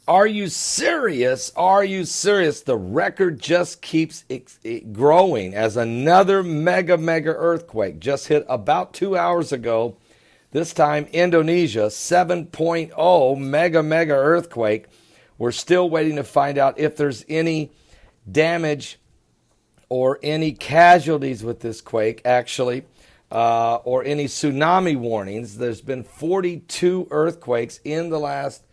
Are you serious? Are you serious? The record just keeps growing as another mega earthquake just hit about 2 hours ago. This time, Indonesia, 7.0 mega earthquake. We're still waiting to find out if there's any damage or any casualties with this quake, actually, or any tsunami warnings. There's been 42 earthquakes in the last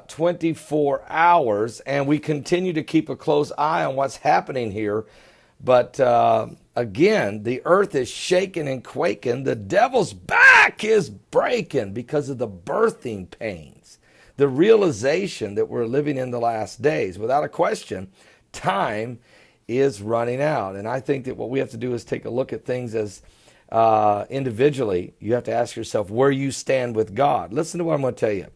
24 hours, and we continue to keep a close eye on what's happening here. But again, the earth is shaking and quaking. The devil's back is breaking because of the birthing pains, the realization that we're living in the last days. Without a question, time is running out. And I think that what we have to do is take a look at things as individually. You have to ask yourself where you stand with God. Listen to what I'm going to tell you.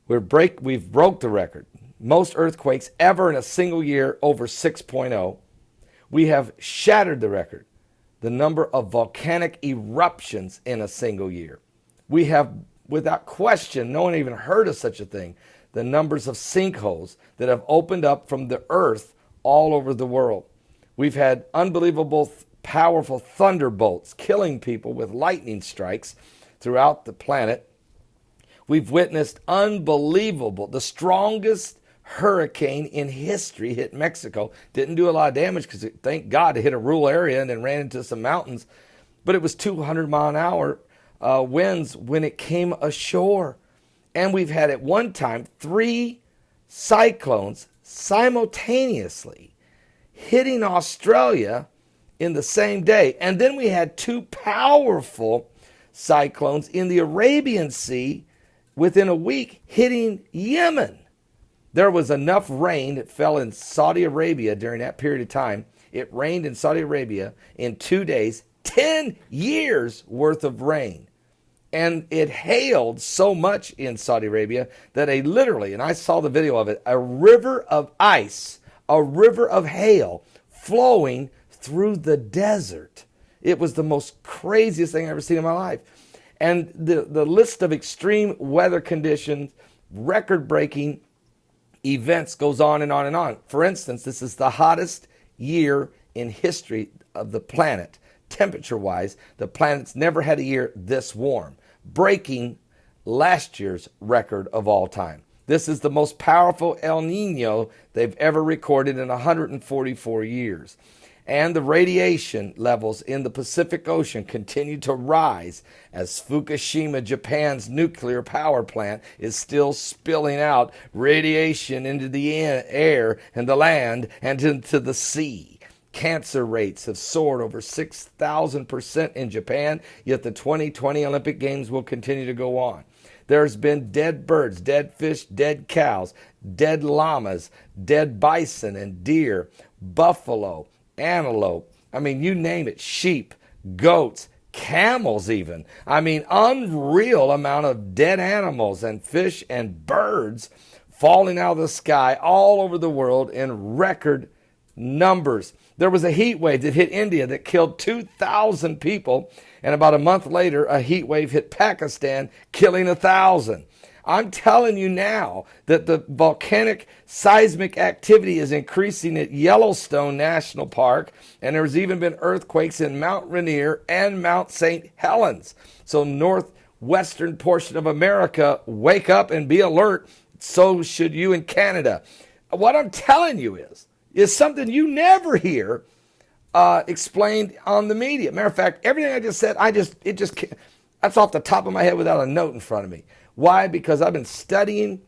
We've broke the record. Most earthquakes ever in a single year over 6.0. We have shattered the record. The number of volcanic eruptions in a single year. We have, without question, no one even heard of such a thing, the numbers of sinkholes that have opened up from the earth all over the world. We've had unbelievable, powerful thunderbolts killing people with lightning strikes throughout the planet. We've witnessed unbelievable, the strongest hurricane in history hit Mexico. Didn't do a lot of damage because, thank God, it hit a rural area and then ran into some mountains. But it was 200-mile-an-hour winds when it came ashore. And we've had at one time 3 cyclones simultaneously hitting Australia in the same day. And then we had 2 powerful cyclones in the Arabian Sea within a week hitting Yemen. There was enough rain that fell in Saudi Arabia during that period of time. It rained in Saudi Arabia in 2 days, 10 years worth of rain. And it hailed so much in Saudi Arabia that literally, and I saw the video of it, a river of ice, a river of hail flowing through the desert. It was the most craziest thing I've ever seen in my life. And the list of extreme weather conditions, record-breaking events goes on and on and on. For instance, this is the hottest year in history of the planet. Temperature-wise, the planet's never had a year this warm, breaking last year's record of all time. This is the most powerful El Nino they've ever recorded in 144 years. And the radiation levels in the Pacific Ocean continue to rise as Fukushima, Japan's nuclear power plant, is still spilling out radiation into the air and the land and into the sea. Cancer rates have soared over 6,000% in Japan, yet the 2020 Olympic Games will continue to go on. There's been dead birds, dead fish, dead cows, dead llamas, dead bison and deer, buffalo, antelope, I mean, you name it, sheep, goats, camels even. I mean, unreal amount of dead animals and fish and birds falling out of the sky all over the world in record numbers. There was a heat wave that hit India that killed 2,000 people, and about a month later, a heat wave hit Pakistan, killing 1,000. I'm telling you now that the volcanic seismic activity is increasing at Yellowstone National Park, and there's even been earthquakes in Mount Rainier and Mount St. Helens. So northwestern portion of America, wake up and be alert. So should you in Canada. What I'm telling you is something you never hear explained on the media. Matter of fact, everything I just said, that's off the top of my head without a note in front of me. Why? Because I've been studying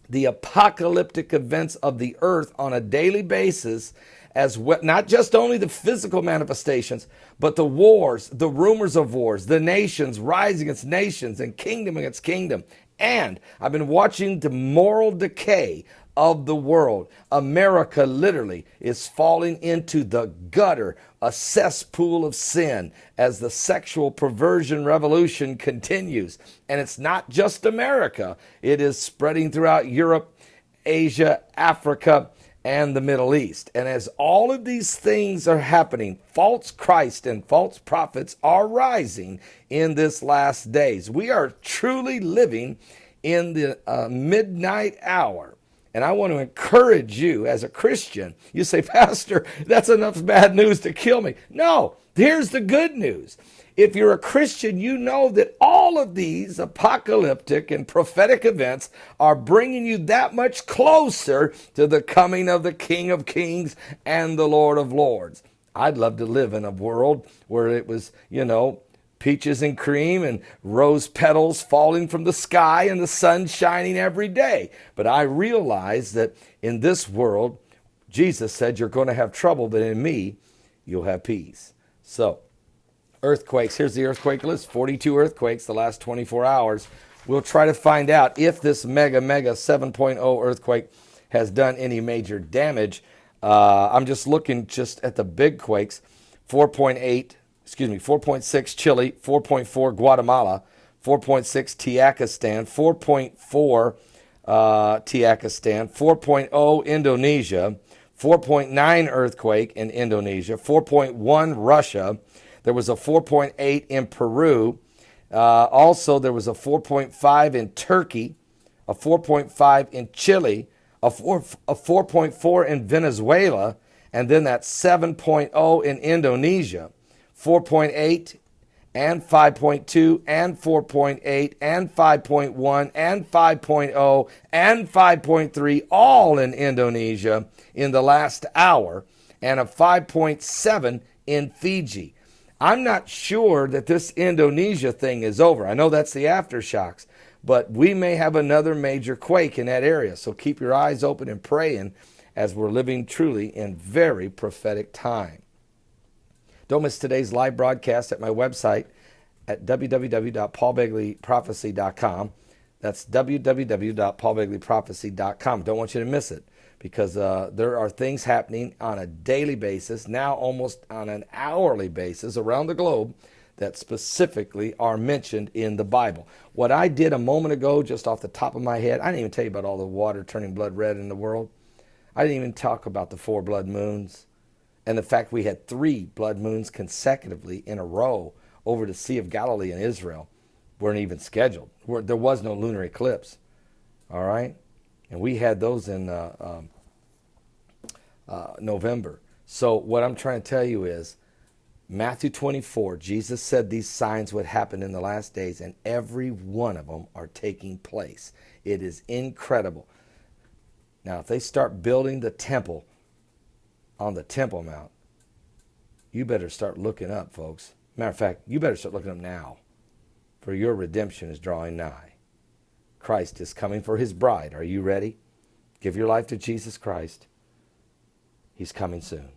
the apocalyptic events of the earth on a daily basis, as well, not just only the physical manifestations, but the wars, the rumors of wars, the nations rise against nations and kingdom against kingdom. And I've been watching the moral decay of the world. America literally is falling into the gutter, a cesspool of sin, as the sexual perversion revolution continues. And it's not just America. It is spreading throughout Europe, Asia, Africa, and the Middle East. And as all of these things are happening, false Christ and false prophets are rising in this last days. We are truly living in the midnight hour. And I want to encourage you as a Christian. You say, Pastor, that's enough bad news to kill me. No, here's the good news. If you're a Christian, you know that all of these apocalyptic and prophetic events are bringing you that much closer to the coming of the King of Kings and the Lord of Lords. I'd love to live in a world where it was, peaches and cream and rose petals falling from the sky and the sun shining every day. But I realize that in this world, Jesus said, you're going to have trouble, but in me, you'll have peace. So, earthquakes. Here's the earthquake list. 42 earthquakes the last 24 hours. We'll try to find out if this mega 7.0 earthquake has done any major damage. I'm just looking at the big quakes. 4.6 Chile, 4.4 Guatemala, 4.6 Tiakistan, 4.4 Tiakistan, 4.0 Indonesia, 4.9 earthquake in Indonesia, 4.1 Russia. There was a 4.8 in Peru. Also, there was a 4.5 in Turkey, a 4.5 in Chile, a 4.4 in Venezuela, and then that 7.0 in Indonesia. 4.8 and 5.2 and 4.8 and 5.1 and 5.0 and 5.3 all in Indonesia in the last hour, and a 5.7 in Fiji. I'm not sure that this Indonesia thing is over. I know that's the aftershocks, but we may have another major quake in that area. So keep your eyes open and praying as we're living truly in very prophetic time. Don't miss today's live broadcast at my website at www.paulbegleyprophecy.com. That's www.paulbegleyprophecy.com. Don't want you to miss it because there are things happening on a daily basis, now almost on an hourly basis around the globe that specifically are mentioned in the Bible. What I did a moment ago, just off the top of my head, I didn't even tell you about all the water turning blood red in the world. I didn't even talk about the 4 blood moons. And the fact we had 3 blood moons consecutively in a row over the Sea of Galilee in Israel weren't even scheduled. There was no lunar eclipse. All right? And we had those in November. So what I'm trying to tell you is, Matthew 24, Jesus said these signs would happen in the last days, and every one of them are taking place. It is incredible. Now, if they start building the temple on the Temple Mount, you better start looking up, folks. Matter of fact, you better start looking up now, for your redemption is drawing nigh. Christ is coming for his bride. Are you ready? Give your life to Jesus Christ. He's coming soon.